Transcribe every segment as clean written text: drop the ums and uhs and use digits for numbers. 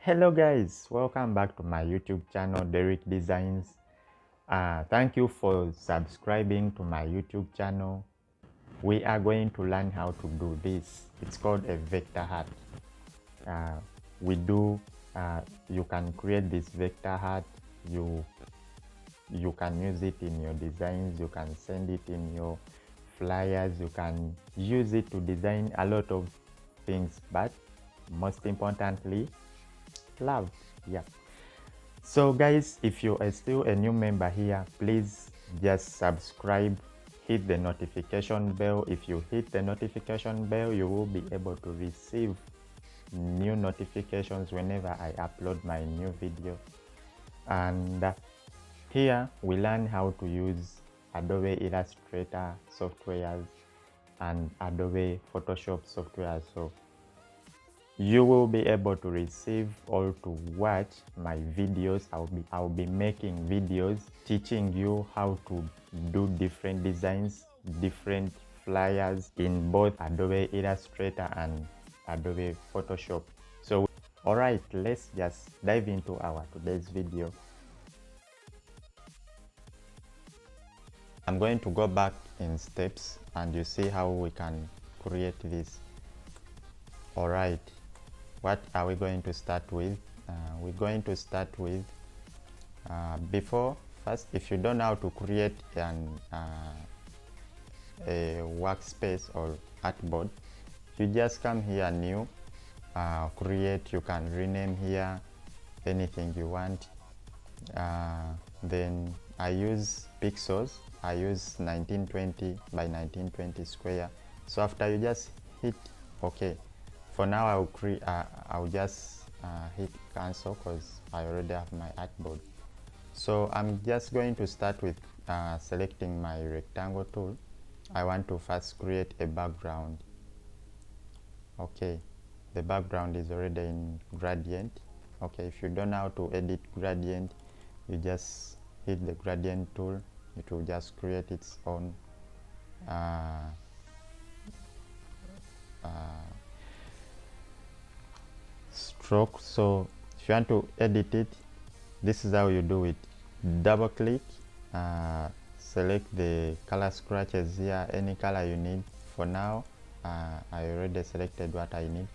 Hello guys, welcome back to my YouTube channel Derrick Designs. Thank you for subscribing to my YouTube channel. We are going to learn how to do this. It's called a vector hat. uh, we do You can create this vector hat. You can use it in your designs, you can send it in your flyers, you can use it to design a lot of things, but most importantly, clouds. Yeah. So guys, if you are still a new member here, please just subscribe, hit the notification bell. If you hit the notification bell, you will be able to receive new notifications whenever I upload my new video. And here we learn how to use Adobe Illustrator softwares and Adobe Photoshop software. So you will be able to receive or to watch my videos. I'll be making videos teaching you how to do different designs, different flyers in both Adobe Illustrator and Adobe Photoshop. So alright, let's just dive into our today's video. I'm going to go back in steps and you see how we can create this. Alright, what are we going to start with? We're going to start with first, if you don't know how to create a workspace or artboard, you just come here, new, create. You can rename here anything you want. Then I use pixels. I use 1920 by 1920 square. So after you just hit OK. For now, I'll just hit cancel because I already have my artboard. So I'm just going to start with selecting my rectangle tool. I want to first create a background. Okay, the background is already in gradient. Okay, if you don't know how to edit gradient, you just hit the gradient tool. It will just create its own stroke. So if you want to edit it, this is how you do it. Double click, select the color scratches here, any color you need. For now, I already selected what I need.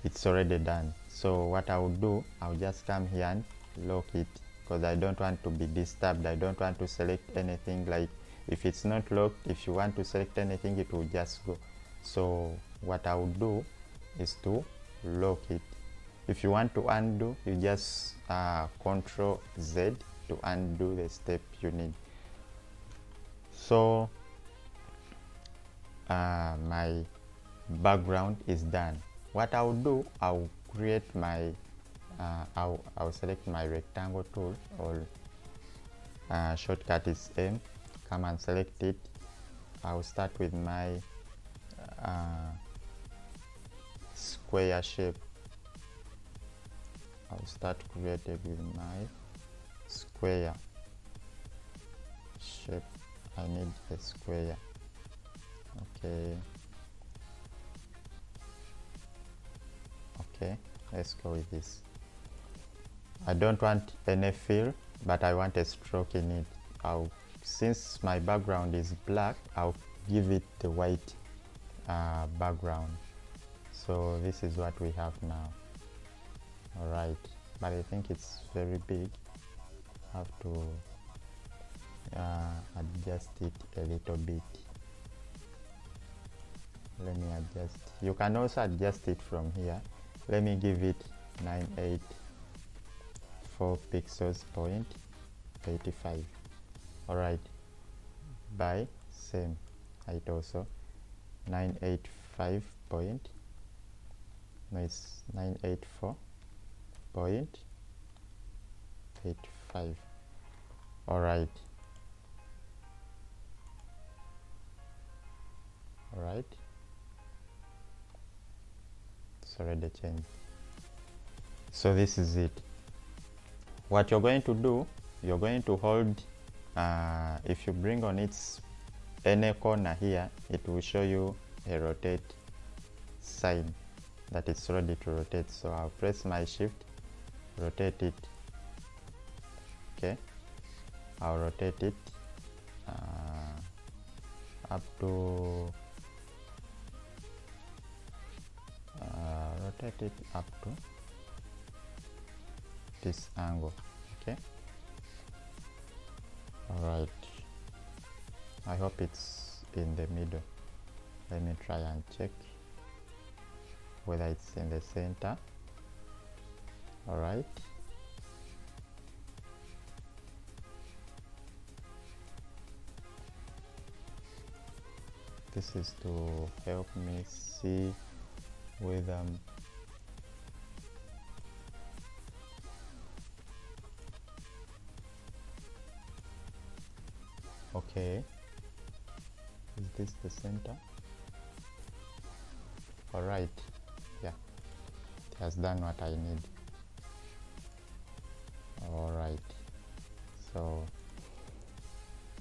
It's already done. So what I will do, I'll just come here and lock it because I don't want to be disturbed. I don't want to select anything. Like if it's not locked, if you want to select anything, it will just go. So what I will do is to lock it. If you want to undo, you just Ctrl Z to undo the step you need. So my background is done. What I'll do, I'll create my I'll select my rectangle tool, or shortcut is M. Come and select it. I'll start with my square shape. I'll start creating with my square shape. I need a square. Okay. Okay, let's go with this. I don't want any fill, but I want a stroke in it. Since my background is black, I'll give it the white background. So this is what we have now. Alright, but I think it's very big. I have to adjust it a little bit. Let me adjust. You can also adjust it from here. Let me give it 984 pixels point 85. Alright, by same height also 985 point, no, it's 984.85. Alright, it's already changed. So this is it. What you're going to do, you're going to hold, if you bring on its any corner here, it will show you a rotate sign that it's ready to rotate. So I'll press my shift rotate it. Okay, I'll rotate it up to rotate it up to this angle. Okay, all right, I hope it's in the middle. Let me try and check whether it's in the center. All right, this is to help me see whether okay, is this the center? All right, yeah, it has done what I need. All right, so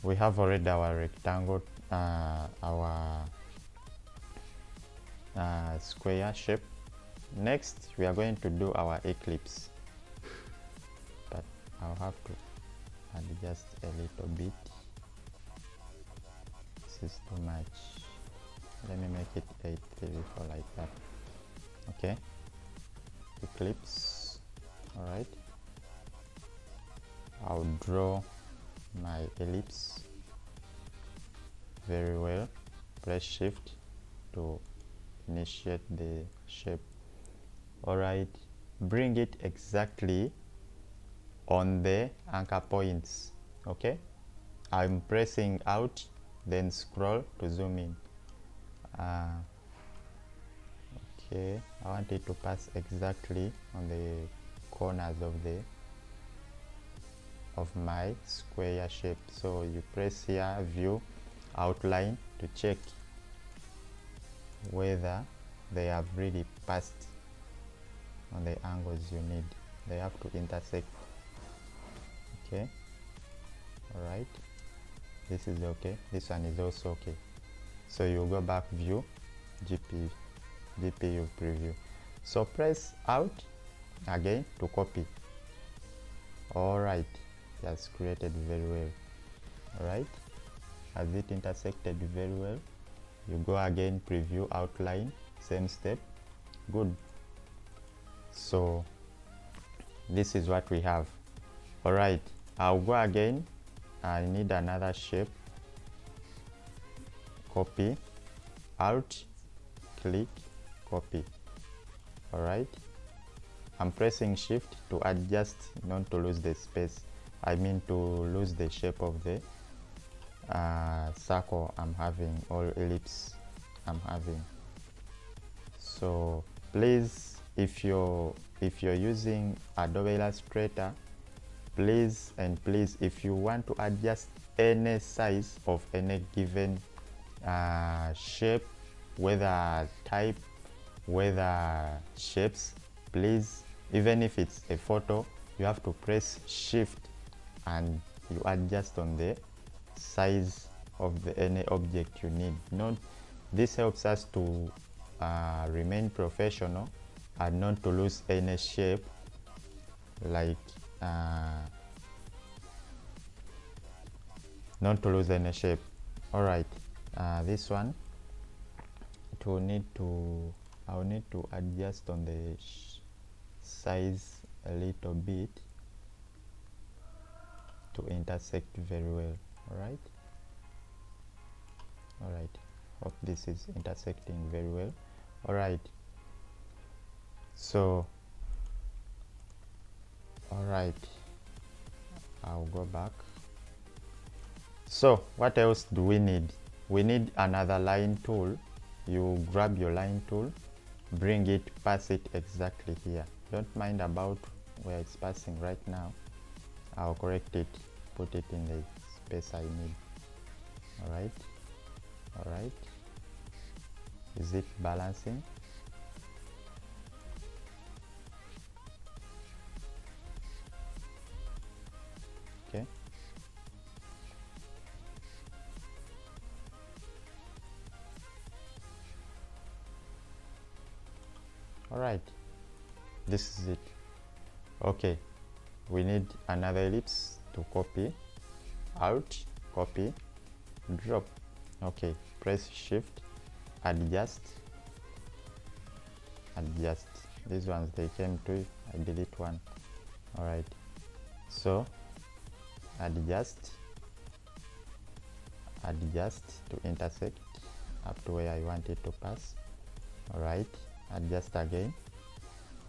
we have already our rectangle, our square shape. Next we are going to do our eclipse, but I'll have to adjust a little bit. This is too much. Let me make it 834 like that. Okay, eclipse. All right, I'll draw my ellipse very well. Press shift to initiate the shape. All right, bring it exactly on the anchor points. Okay, I'm pressing out, then scroll to zoom in. Okay, I want it to pass exactly on the corners of my square shape. So you press here, view, outline, to check whether they have really passed on the angles you need. They have to intersect. Okay, all right, this is okay, this one is also okay. So you go back, view, GPU preview. So press out again to copy. All right, it has created very well. All right, has it intersected very well? You go again, preview, outline, same step. Good. So this is what we have. All right, I'll go again. I need another shape. Copy, alt, click, copy. All right, I'm pressing shift to adjust, not to lose the space. I mean to lose the shape of the circle I'm having, or ellipse I'm having. So please, if you're using Adobe Illustrator, please if you want to adjust any size of any given shape, whether type, whether shapes, please, even if it's a photo, you have to press shift and you adjust on the size of any object you need. This helps us to remain professional and not to lose any shape, like not to lose any shape. All right, this one, I'll need to adjust on the size a little bit to intersect very well. All right, all right, hope this is intersecting very well. All right, so all right, I'll go back. So what else do we need? We need another line tool. You grab your line tool, bring it, pass it exactly here. Don't mind about where it's passing right now. I'll correct it, put it in the space I need. All right, all right, is it balancing? Okay, all right, this is it. Okay, we need another ellipse to copy. Alt, copy, drop. Okay, press shift, adjust. These ones, they came to, I delete one. All right, so adjust to intersect up to where I want it to pass. All right, adjust again,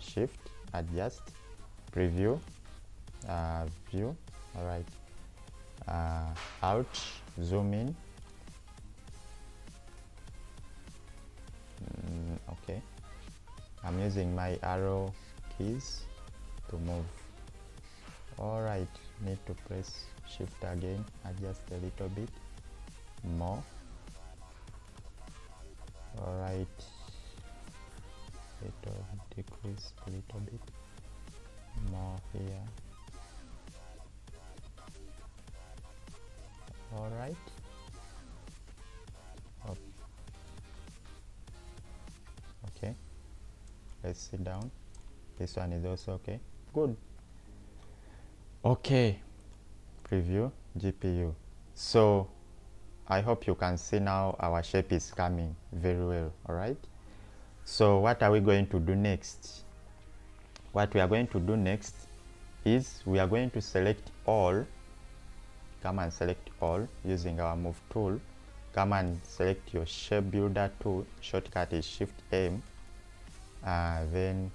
shift, adjust, preview, view. All right, out, zoom in. Okay, I'm using my arrow keys to move. All right, need to press shift again, adjust a little bit more. All right, little decrease a little bit more here. All right, okay, let's sit down. This one is also okay. Good. Okay, preview GPU. So I hope you can see now our shape is coming very well. All right, so what are we going to do next? What we are going to do next is we are going to select all. Come and select all using our move tool. Come and select your shape builder tool. Shortcut is shift M. Then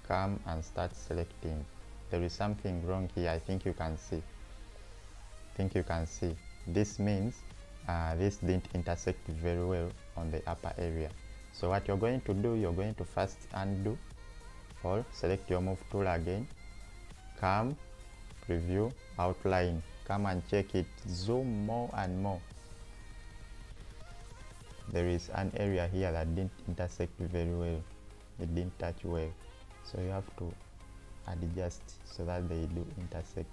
come and start selecting. There is something wrong here. I think you can see. This means this didn't intersect very well on the upper area. So what you're going to do, you're going to first undo all, select your move tool again, come, preview, outline, come and check it, zoom more and more. There is an area here that didn't intersect very well, it didn't touch well, so you have to adjust so that they do intersect.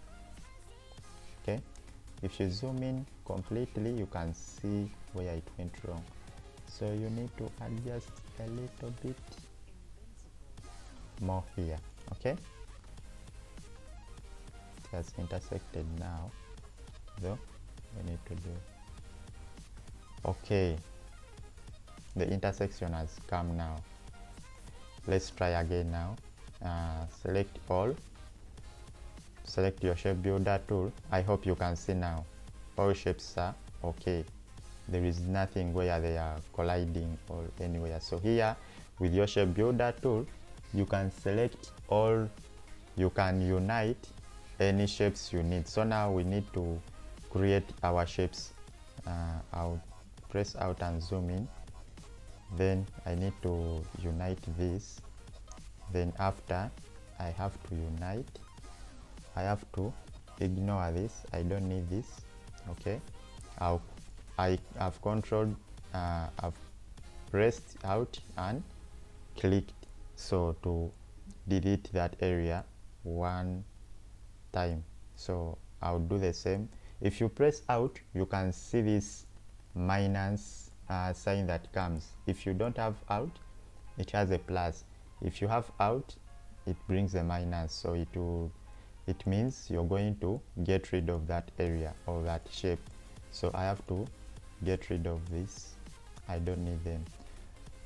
Okay, if you zoom in completely, you can see where it went wrong, so you need to adjust a little bit more here. Okay, it has intersected now, so we need to do, okay, the intersection has come now. Let's try again now. Select all, select your shape builder tool. I hope you can see now all shapes are okay. There is nothing where they are colliding or anywhere. So here with your shape builder tool, you can select all, you can unite any shapes you need. So now we need to create our shapes. I'll press out and zoom in. Then I need to unite this. Then after I have to unite, I have to ignore this, I don't need this. Okay, I have controlled, I've pressed out and clicked, so to delete that area one time. So I'll do the same. If you press out, you can see this minus sign that comes. If you don't have out, it has a plus. If you have out, it brings a minus, so it means you're going to get rid of that area or that shape. So I have to get rid of this, I don't need them.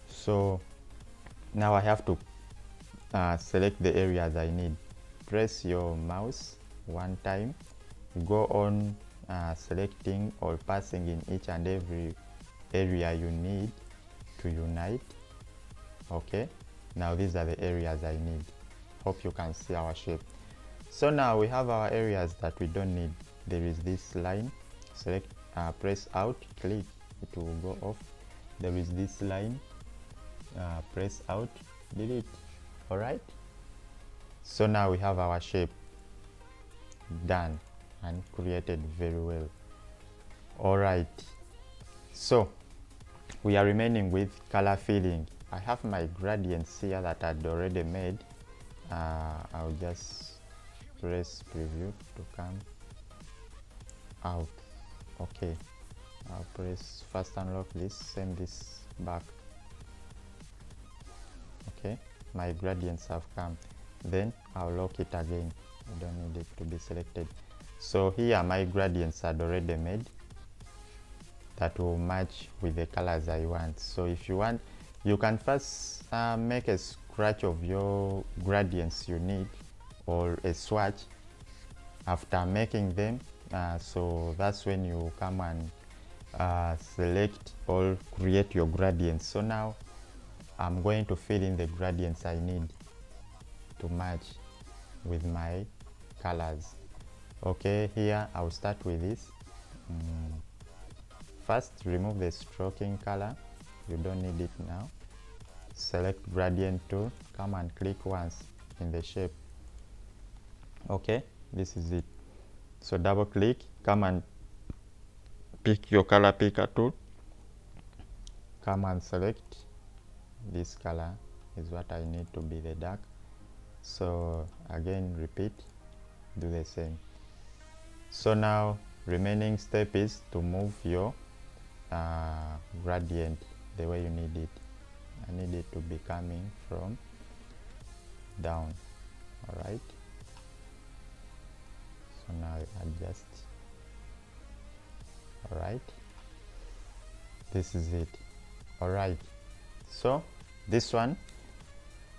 So now I have to select the areas I need. Press your mouse one time, go on selecting or passing in each and every area you need to unite. Okay, now these are the areas I need. Hope you can see our shape. So now we have our areas that we don't need. There is this line, select, press out, click, it will go off. There is this line, press out, delete. All right, so now we have our shape done and created very well. All right, so we are remaining with color filling. I have my gradients here that I'd already made. I'll just press preview to come out. Okay, I'll press first unlock this, send this back. Okay, my gradients have come. then I'll lock it again. I don't need it to be selected. So here my gradients are already made that will match with the colors I want. So if you want, you can first make a scratch of your gradients you need, or a swatch after making them. So that's when you come and select or create your gradients. So now I'm going to fill in the gradients I need to match with my colors. Okay, here I'll start with this. First, remove the stroking color. You don't need it now. Select gradient tool, come and click once in the shape. Okay, this is it. So double click, come and pick your color picker tool, come and select this color is what I need to be the dark. So again, repeat, do the same. So now remaining step is to move your gradient the way you need it. I need it to be coming from down. All right, so now I adjust. All right, this is it. All right, so this one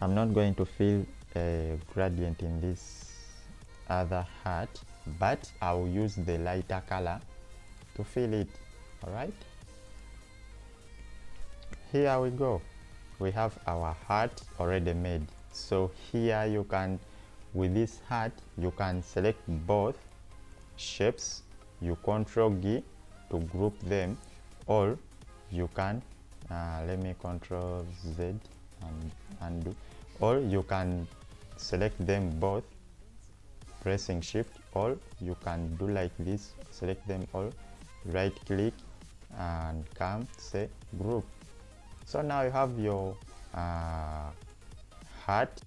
I'm not going to fill a gradient in this other heart, but I will use the lighter color to fill it. All right, here we go. We have our heart already made. So here you can, with this heart, you can select both shapes. You Control G to group them, or you can let me Control Z and undo, or you can select them both pressing Shift, or you can do like this, select them all, right click and come say group. So now you have your heart.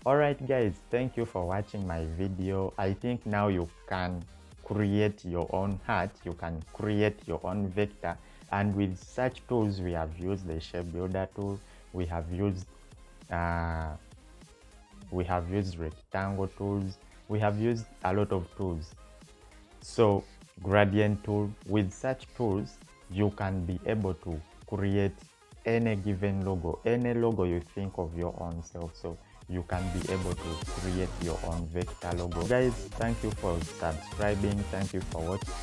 Alright guys, thank you for watching my video. I think now you can create your own heart, you can create your own vector, and with such tools we have used the shape builder tool, we have used rectangle tools, we have used a lot of tools. So gradient tool, with such tools you can be able to create any given logo, any logo you think of your own self. So you can be able to create your own vector logo. Guys, thank you for subscribing, thank you for watching.